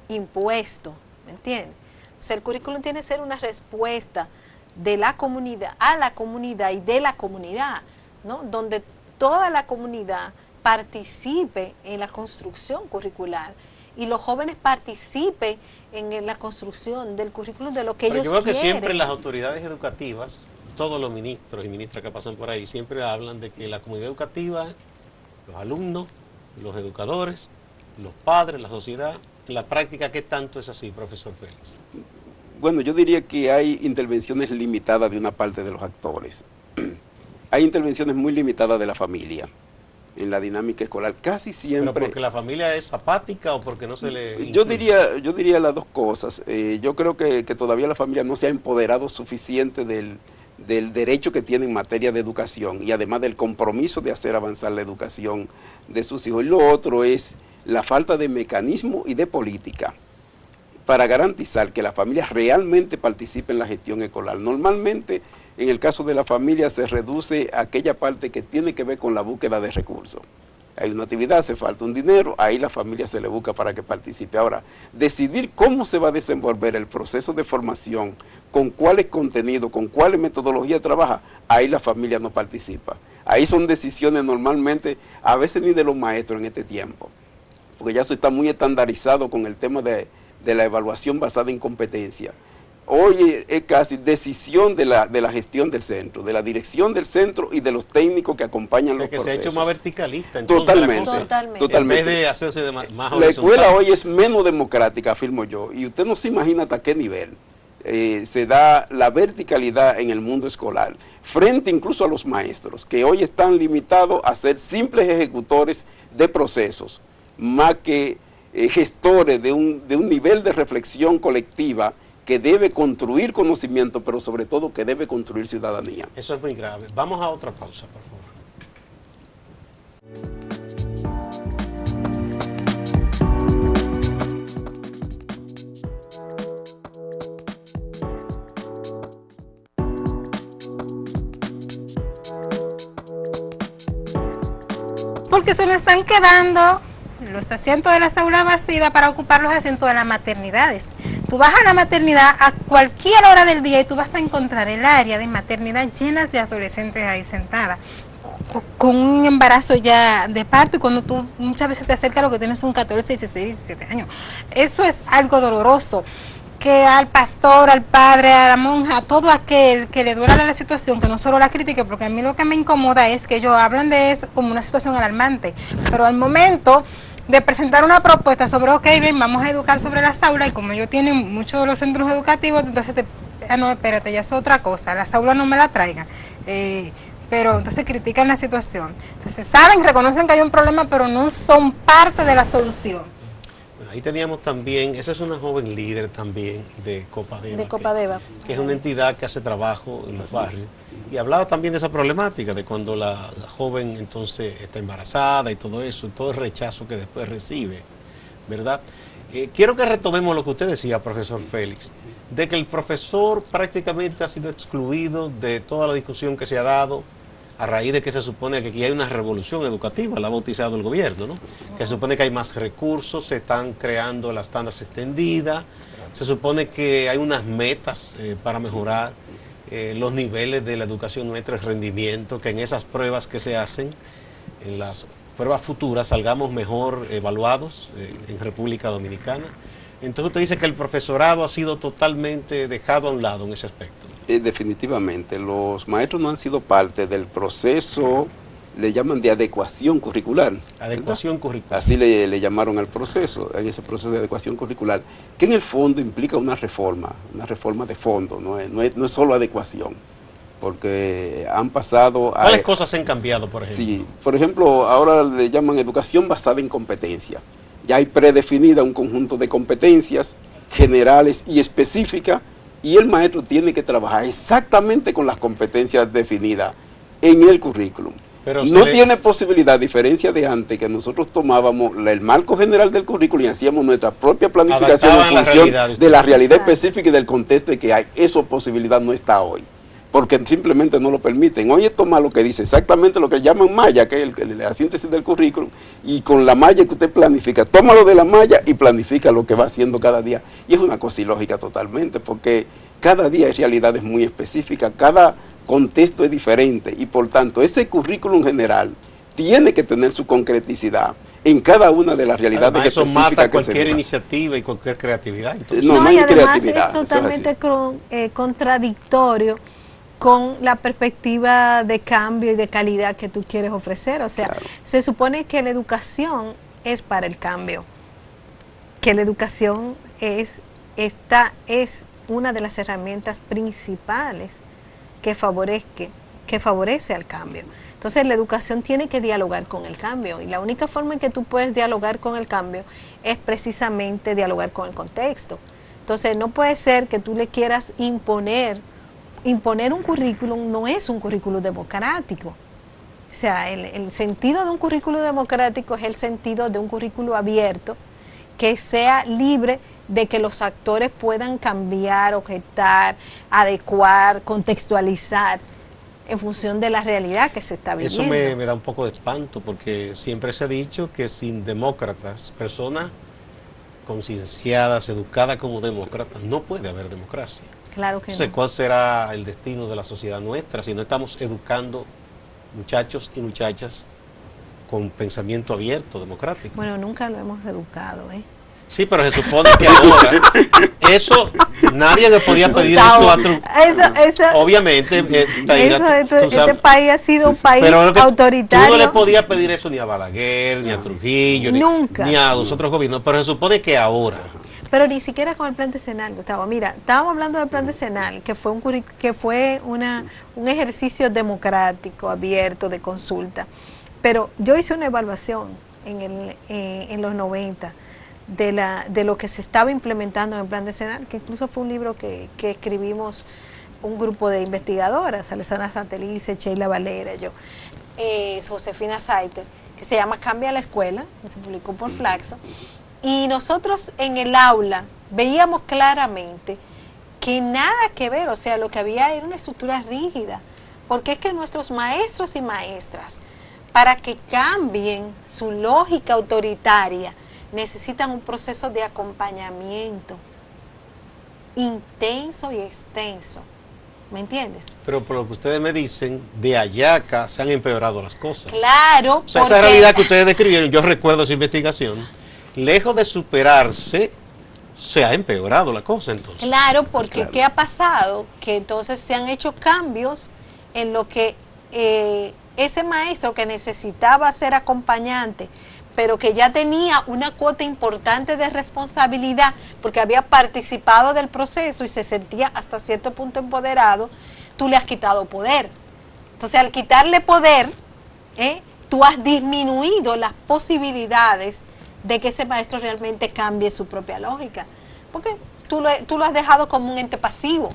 impuesto, ¿me entiendes? O sea, el currículo tiene que ser una respuesta de la comunidad a la comunidad y de la comunidad, ¿no? Donde toda la comunidad participe en la construcción curricular y los jóvenes participen en la construcción del currículum de lo que ellos quieren. Yo creo que siempre las autoridades educativas, todos los ministros y ministras que pasan por ahí, siempre hablan de que la comunidad educativa, los alumnos, los educadores, los padres, la sociedad, en la práctica, ¿qué tanto es así, profesor Félix? Bueno, yo diría que hay intervenciones limitadas de una parte de los actores. Hay intervenciones muy limitadas de la familia en la dinámica escolar, casi siempre. ¿Pero porque la familia es apática o porque no se le yo diría las dos cosas. Yo creo que todavía la familia no se ha empoderado suficiente del derecho que tiene en materia de educación y además del compromiso de hacer avanzar la educación de sus hijos. Y lo otro es la falta de mecanismo y de política para garantizar que la familia realmente participe en la gestión escolar. Normalmente, en el caso de la familia, se reduce a aquella parte que tiene que ver con la búsqueda de recursos. Hay una actividad, hace falta un dinero, ahí la familia se le busca para que participe. Ahora, decidir cómo se va a desenvolver el proceso de formación, con cuáles contenidos, con cuáles metodologías trabaja, ahí la familia no participa. Ahí son decisiones normalmente, a veces ni de los maestros en este tiempo, porque ya se está muy estandarizado con el tema de la evaluación basada en competencia. Hoy es casi decisión de la gestión del centro, de la dirección del centro y de los técnicos que acompañan los procesos. Que se ha hecho más verticalista. Totalmente. En vez de hacerse más horizontal. La escuela hoy es menos democrática, afirmo yo, y usted no se imagina hasta qué nivel se da la verticalidad en el mundo escolar, frente incluso a los maestros, que hoy están limitados a ser simples ejecutores de procesos, más que gestores de un nivel de reflexión colectiva que debe construir conocimiento, pero sobre todo que debe construir ciudadanía. Eso es muy grave. Vamos a otra pausa, por favor. porque se nos están quedando los asientos de las aulas vacías para ocupar los asientos de las maternidades. Tú vas a la maternidad a cualquier hora del día y tú vas a encontrar el área de maternidad llenas de adolescentes ahí sentadas, con un embarazo ya de parto, y cuando tú muchas veces te acercas a lo que tienes son 14, 16, 17 años. Eso es algo doloroso, que al pastor, al padre, a la monja, a todo aquel que le duela la situación, que no solo la critique, porque a mí lo que me incomoda es que ellos hablan de eso como una situación alarmante, pero al momento de presentar una propuesta sobre, ok, bien, vamos a educar sobre las aulas, y como ellos tienen muchos de los centros educativos, entonces no, espérate, ya es otra cosa, las aulas no me la traigan, pero entonces critican la situación. Entonces saben, reconocen que hay un problema, pero no son parte de la solución. Bueno, ahí teníamos también, esa es una joven líder también de Copadeva. De Copadeva. Que es una entidad que hace trabajo en los barrios. Y hablaba también de esa problemática, de cuando la joven entonces está embarazada y todo eso, todo el rechazo que después recibe, ¿verdad? Quiero que retomemos lo que usted decía, profesor Félix, de que el profesor prácticamente ha sido excluido de toda la discusión que se ha dado a raíz de que se supone que aquí hay una revolución educativa, la ha bautizado el gobierno, ¿no? Que se supone que hay más recursos, se están creando las tandas extendidas, se supone que hay unas metas para mejorar los niveles de la educación nuestra, el rendimiento, que en esas pruebas que se hacen, en las pruebas futuras, salgamos mejor evaluados en República Dominicana. Entonces usted dice que el profesorado ha sido totalmente dejado a un lado en ese aspecto. Definitivamente, los maestros no han sido parte del proceso, le llaman de adecuación curricular. Adecuación ¿verdad? curricular. Así le llamaron al proceso, en ese proceso de adecuación curricular, que en el fondo implica una reforma de fondo, no es solo adecuación, porque han pasado... ¿Cuáles cosas han cambiado, por ejemplo? Sí, por ejemplo, ahora le llaman educación basada en competencia. Ya hay predefinida un conjunto de competencias generales y específicas, y el maestro tiene que trabajar exactamente con las competencias definidas en el currículum. Pero no tiene posibilidad, a diferencia de antes, que nosotros tomábamos el marco general del currículum y hacíamos nuestra propia planificación en función de la realidad específica y del contexto que hay. Esa posibilidad no está hoy, porque simplemente no lo permiten. Hoy es tomar lo que dice, exactamente lo que llaman malla, que es la síntesis del currículum, y con la malla que usted planifica, tómalo de la malla y planifica lo que va haciendo cada día. Y es una cosa ilógica totalmente, porque cada día hay realidades muy específicas, cada contexto es diferente, y por tanto ese currículum general tiene que tener su concreticidad en cada una de las realidades además, eso específicas mata que cualquier iniciativa y cualquier creatividad. Entonces. No, hay y además creatividad, es totalmente contradictorio con la perspectiva de cambio y de calidad que tú quieres ofrecer. O sea, claro, se supone que la educación es para el cambio, que la educación es una de las herramientas principales que favorece al cambio. Entonces la educación tiene que dialogar con el cambio, y la única forma en que tú puedes dialogar con el cambio es precisamente dialogar con el contexto. Entonces no puede ser que tú le quieras imponer un currículum, no es un currículum democrático. O sea, el sentido de un currículum democrático es el sentido de un currículum abierto, que sea libre de que los actores puedan cambiar, objetar, adecuar, contextualizar en función de la realidad que se está viviendo. Eso me da un poco de espanto, porque siempre se ha dicho que sin demócratas, personas concienciadas, educadas como demócratas, no puede haber democracia. Claro que Entonces, no. ¿cuál será el destino de la sociedad nuestra si no estamos educando muchachos y muchachas con pensamiento abierto, democrático? Bueno, nunca lo hemos educado, ¿eh? Sí, pero se supone que ahora, eso, nadie le podía pedir Gustavo, eso a obviamente, este país ha sido un país autoritario. Tú no le podías pedir eso ni a Balaguer, ni a Trujillo, ni a los otros gobiernos, pero se supone que ahora. Pero ni siquiera con el plan decenal, Gustavo. Mira, estábamos hablando del plan decenal, que fue un ejercicio democrático, abierto, de consulta. Pero yo hice una evaluación en los 90 de lo que se estaba implementando en el plan decenal, que incluso fue un libro que escribimos un grupo de investigadoras, Alessandra Santelice, Sheila Valera, yo, Josefina Saiter, que se llama Cambia la Escuela, que se publicó por Flaxo, y nosotros en el aula veíamos claramente que nada que ver, o sea, lo que había era una estructura rígida, porque es que nuestros maestros y maestras para que cambien su lógica autoritaria, necesitan un proceso de acompañamiento intenso y extenso. ¿Me entiendes? Pero por lo que ustedes me dicen, de allá acá se han empeorado las cosas. Claro. O sea, esa realidad que ustedes describieron, yo recuerdo esa investigación, lejos de superarse, se ha empeorado la cosa entonces. Claro, porque ¿qué ha pasado? Que entonces se han hecho cambios en lo que ese maestro que necesitaba ser acompañante, pero que ya tenía una cuota importante de responsabilidad porque había participado del proceso y se sentía hasta cierto punto empoderado, tú le has quitado poder. Entonces, al quitarle poder, tú has disminuido las posibilidades de que ese maestro realmente cambie su propia lógica, porque tú lo has dejado como un ente pasivo,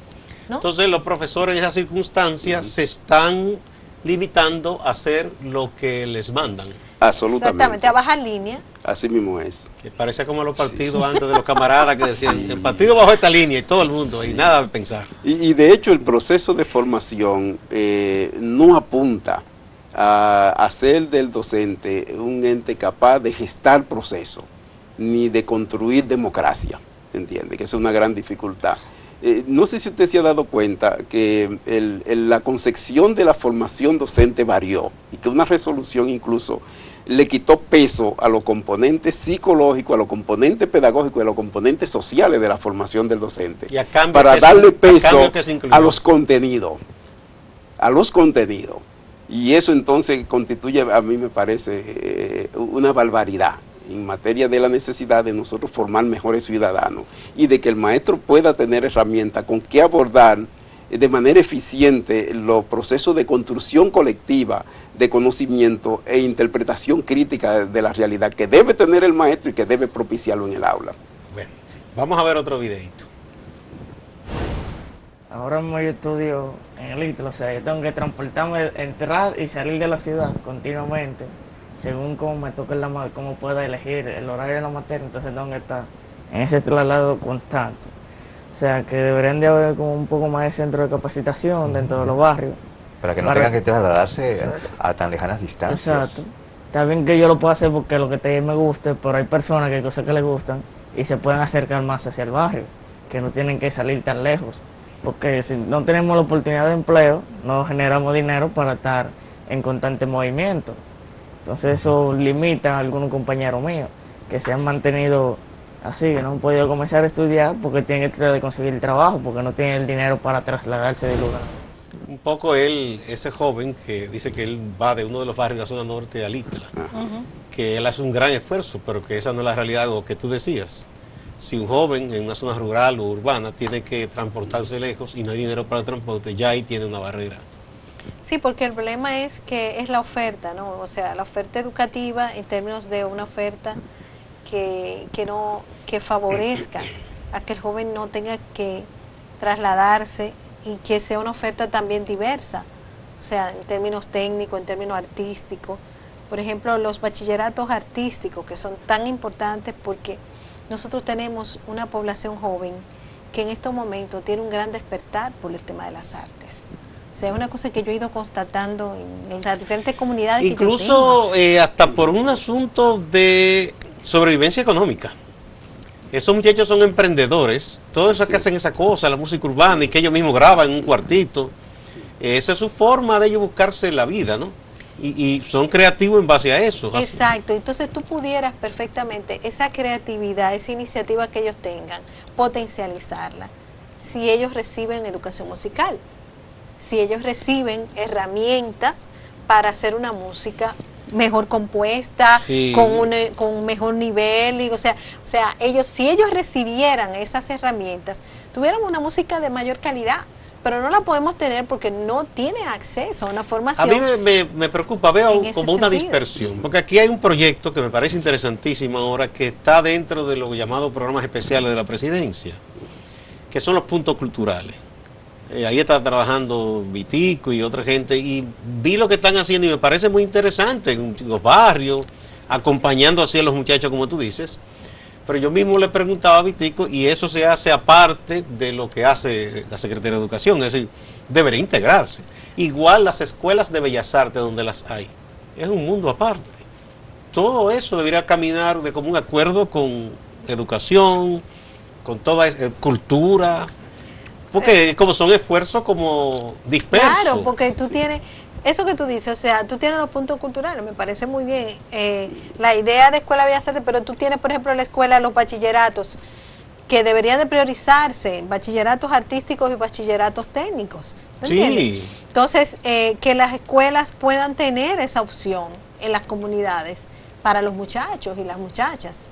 ¿no? Entonces, los profesores en esas circunstancias se están limitando a hacer lo que les mandan. Absolutamente. Exactamente, a bajar línea. Así mismo es. Que parece como los partidos antes de los camaradas que decían, el partido bajo esta línea y todo el mundo, y nada de pensar. Y de hecho el proceso de formación no apunta a hacer del docente un ente capaz de gestar proceso, ni de construir democracia, ¿entiende? Que esa es una gran dificultad. No sé si usted se ha dado cuenta que la concepción de la formación docente varió y que una resolución incluso le quitó peso a los componentes psicológicos, a los componentes pedagógicos y a los componentes sociales de la formación del docente, y a cambio para darle peso a los contenidos, y eso entonces constituye, a mí me parece, una barbaridad en materia de la necesidad de nosotros formar mejores ciudadanos y de que el maestro pueda tener herramientas con que abordar de manera eficiente los procesos de construcción colectiva de conocimiento e interpretación crítica de la realidad que debe tener el maestro y que debe propiciarlo en el aula. Bueno, vamos a ver otro videito. Ahora mismo yo estudio en el ITLA, o sea, yo tengo que transportarme, entrar y salir de la ciudad continuamente, según cómo me toque cómo pueda elegir el horario de la materia, entonces tengo que estar en ese traslado constante. O sea, que deberían de haber como un poco más de centro de capacitación dentro de los barrios. Para que no tengan que trasladarse a tan lejanas distancias. Exacto. Está bien que yo lo pueda hacer porque lo que me guste, pero hay personas que hay cosas que les gustan y se pueden acercar más hacia el barrio, que no tienen que salir tan lejos. Porque si no tenemos la oportunidad de empleo, no generamos dinero para estar en constante movimiento. Entonces eso limita a algunos compañeros míos que se han mantenido así, que no han podido comenzar a estudiar porque tienen que tratar de conseguir trabajo, porque no tienen el dinero para trasladarse de lugar. Un poco ese joven que dice que él va de uno de los barrios de la zona norte al ITLA, que él hace un gran esfuerzo, pero que esa no es la realidad, lo que tú decías. Si un joven en una zona rural o urbana tiene que transportarse lejos y no hay dinero para el transporte, ya ahí tiene una barrera. Sí, porque el problema es que es la oferta, ¿no? O sea, la oferta educativa en términos de una oferta que favorezca a que el joven no tenga que trasladarse y que sea una oferta también diversa, o sea, en términos técnicos, en términos artísticos. Por ejemplo, los bachilleratos artísticos, que son tan importantes porque nosotros tenemos una población joven que en estos momentos tiene un gran despertar por el tema de las artes. O sea, es una cosa que yo he ido constatando en las diferentes comunidades. Incluso hasta por un asunto de sobrevivencia económica. Esos muchachos son emprendedores, todo eso que hacen esa cosa, la música urbana y que ellos mismos graban en un cuartito. Esa es su forma de ellos buscarse la vida, ¿no? Y son creativos en base a eso. Exacto, entonces tú pudieras perfectamente esa creatividad, esa iniciativa que ellos tengan, potencializarla si ellos reciben educación musical, si ellos reciben herramientas para hacer una música mejor compuesta, con un mejor nivel, y, o sea, ellos, si ellos recibieran esas herramientas, tuvieran una música de mayor calidad, pero no la podemos tener porque no tiene acceso a una formación. A mí me preocupa, veo como una dispersión, porque aquí hay un proyecto que me parece interesantísimo ahora, que está dentro de los llamados programas especiales de la presidencia, que son los puntos culturales. Ahí está trabajando Vitico y otra gente, y vi lo que están haciendo y me parece muy interesante en los barrios, acompañando así a los muchachos como tú dices. Pero yo mismo le preguntaba a Vitico, y eso se hace aparte de lo que hace la Secretaría de Educación, es decir, debería integrarse. Igual las escuelas de Bellas Artes donde las hay, es un mundo aparte. Todo eso debería caminar de común acuerdo con educación, con toda cultura, porque como son esfuerzos como dispersos. Claro, porque tú tienes, eso que tú dices, o sea, tú tienes los puntos culturales, me parece muy bien, la idea de escuela Bellas Artes, pero tú tienes, por ejemplo, la escuela, los bachilleratos, que deberían de priorizarse, bachilleratos artísticos y bachilleratos técnicos. ¿Me entiendes? Entonces, que las escuelas puedan tener esa opción en las comunidades para los muchachos y las muchachas,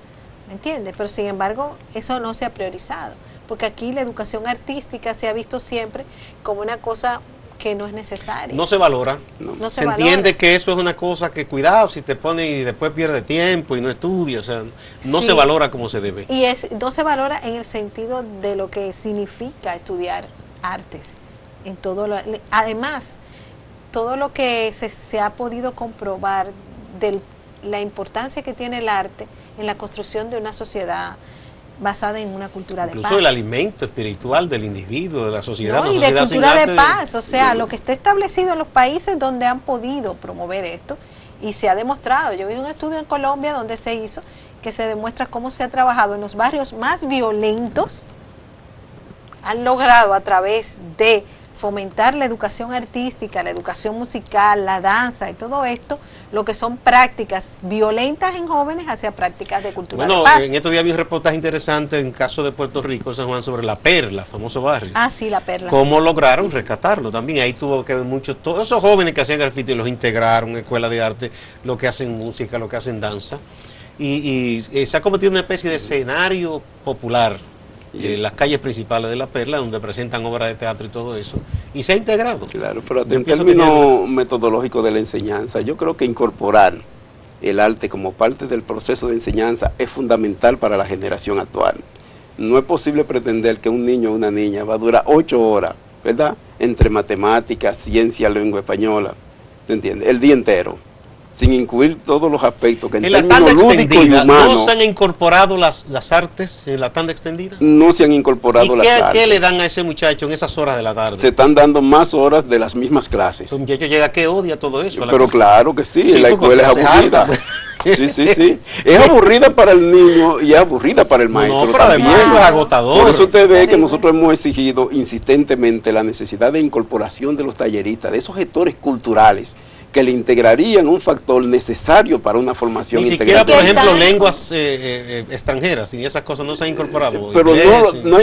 ¿me entiendes? Pero sin embargo, eso no se ha priorizado, porque aquí la educación artística se ha visto siempre como una cosa que no es necesaria. No se valora. No se entiende que eso es una cosa que, cuidado, si te pone y después pierde tiempo y no estudia, o sea, no se valora como se debe. Y no se valora en el sentido de lo que significa estudiar artes. En todo además, todo lo que se ha podido comprobar de la importancia que tiene el arte en la construcción de una sociedad basada en una cultura de paz. Incluso el alimento espiritual del individuo, de la sociedad. No, y de cultura de paz, o sea, lo que está establecido en los países donde han podido promover esto, y se ha demostrado, yo vi un estudio en Colombia donde se hizo, que se demuestra cómo se ha trabajado en los barrios más violentos, han logrado a través de fomentar la educación artística, la educación musical, la danza y todo esto, lo que son prácticas violentas en jóvenes hacia prácticas de cultura de paz. En estos días vi un reportaje interesante en caso de Puerto Rico, San Juan, sobre La Perla, famoso barrio. Ah, sí, La Perla. Cómo lograron rescatarlo también. Ahí tuvo que ver mucho, todos esos jóvenes que hacían graffiti los integraron en escuela de arte, lo que hacen música, lo que hacen danza. Y se ha convertido en una especie de escenario popular en las calles principales de La Perla, donde presentan obras de teatro y todo eso, y se ha integrado. Claro, pero en términos metodológicos de la enseñanza, yo creo que incorporar el arte como parte del proceso de enseñanza es fundamental para la generación actual. No es posible pretender que un niño o una niña va a durar 8 horas, ¿verdad?, entre matemáticas, ciencia, lengua española, ¿te entiendes?, el día entero, sin incluir todos los aspectos que en términos lúdicos y humanos. ¿No se han incorporado las artes en la tanda extendida? No se han incorporado las artes. ¿Y qué le dan a ese muchacho en esas horas de la tarde? Se están dando más horas de las mismas clases. Un muchacho llega que odia todo eso. Pero claro que sí, la escuela es aburrida. Sí. Es aburrida para el niño y es aburrida para el maestro. No, pero también. además es agotador. Por eso usted ve que nosotros hemos exigido insistentemente la necesidad de incorporación de los talleristas, de esos gestores culturales, que le integrarían un factor necesario para una formación integral. Ni siquiera, por ejemplo, lenguas extranjeras y esas cosas no se han incorporado. Pero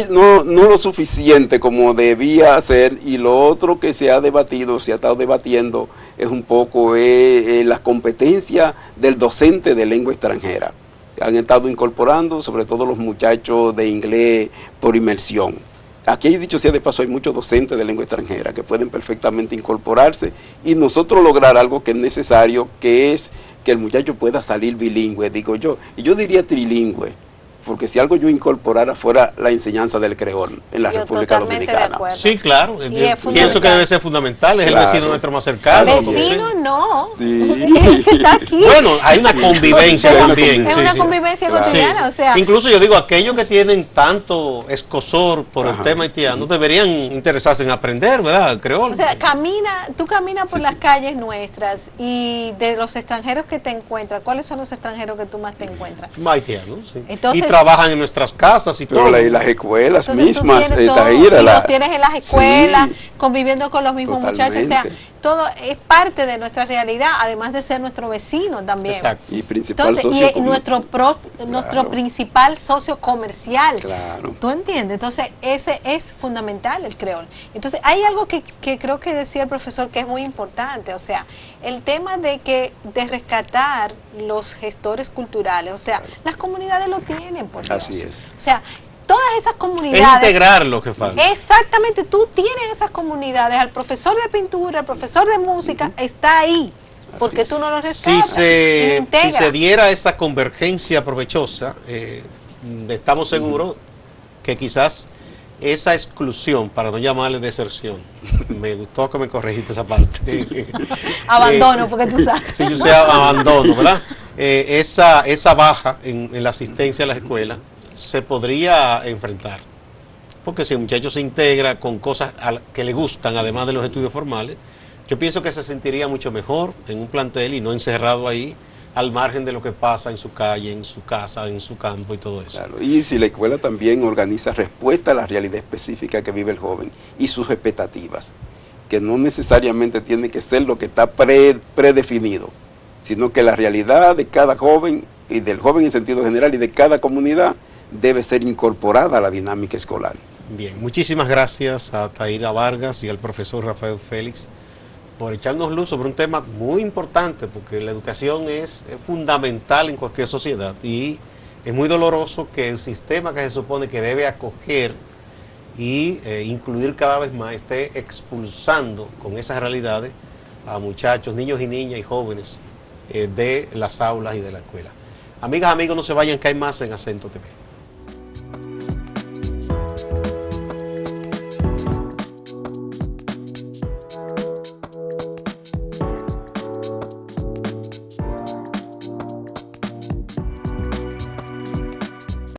no lo suficiente como debía ser, y lo otro que se ha debatido, se ha estado debatiendo, es un poco la competencia del docente de lengua extranjera. Han estado incorporando, sobre todo los muchachos de inglés por inmersión. Aquí, dicho sea de paso, hay muchos docentes de lengua extranjera que pueden perfectamente incorporarse y nosotros lograr algo que es necesario, que es que el muchacho pueda salir bilingüe, digo yo, y yo diría trilingüe, porque si algo yo incorporara fuera la enseñanza del creol en la República Dominicana. Sí, claro, pienso que debe ser fundamental, es el vecino nuestro más cercano. El vecino no, sí. el que está aquí. Bueno, hay una convivencia también. Es una convivencia cotidiana, o sea. Incluso yo digo, aquellos que tienen tanto escozor por el tema haitiano deberían interesarse en aprender, ¿verdad? El creol. O sea, tú caminas por las calles nuestras y de los extranjeros que te encuentras, ¿cuáles son los extranjeros que tú más te encuentras? Haitianos, sí. Entonces, trabajan en nuestras casas y todo. Y las escuelas mismas, y los tienes en las escuelas, conviviendo con los mismos muchachos, o sea, todo es parte de nuestra realidad, además de ser nuestro vecino también. Exacto. Y principal socio nuestro principal socio comercial. Claro. ¿Tú entiendes? Entonces, ese es fundamental, el creol. Entonces, hay algo que creo que decía el profesor que es muy importante, o sea, el tema de rescatar los gestores culturales, o sea, las comunidades lo tienen, por Dios. Así es. O sea, todas esas comunidades. Es integrar lo que falta. Exactamente, tú tienes esas comunidades, al profesor de pintura, al profesor de música, está ahí, porque tú no lo rescatas. Si se diera esa convergencia provechosa, estamos seguros que quizás esa exclusión, para no llamarle deserción, me gustó que me corregiste esa parte. Abandono, porque tú sabes. Si yo sea abandono, ¿verdad? Esa baja en la asistencia a las escuelas se podría enfrentar, porque si el muchacho se integra con cosas que le gustan, además de los estudios formales, Yo pienso que se sentiría mucho mejor en un plantel y no encerrado ahí, al margen de lo que pasa en su calle, en su casa, en su campo y todo eso. Claro, y si la escuela también organiza respuesta a la realidad específica que vive el joven y sus expectativas, que no necesariamente tiene que ser lo que está predefinido, sino que la realidad de cada joven, y del joven en sentido general, y de cada comunidad, debe ser incorporada a la dinámica escolar. Bien, muchísimas gracias a Taira Vargas y al profesor Rafael Félix por echarnos luz sobre un tema muy importante, porque la educación es fundamental en cualquier sociedad y es muy doloroso que el sistema que se supone que debe acoger y incluir cada vez más esté expulsando con esas realidades a muchachos, niños y niñas y jóvenes de las aulas y de la escuela. Amigas, amigos, no se vayan, que hay más en Acento TV.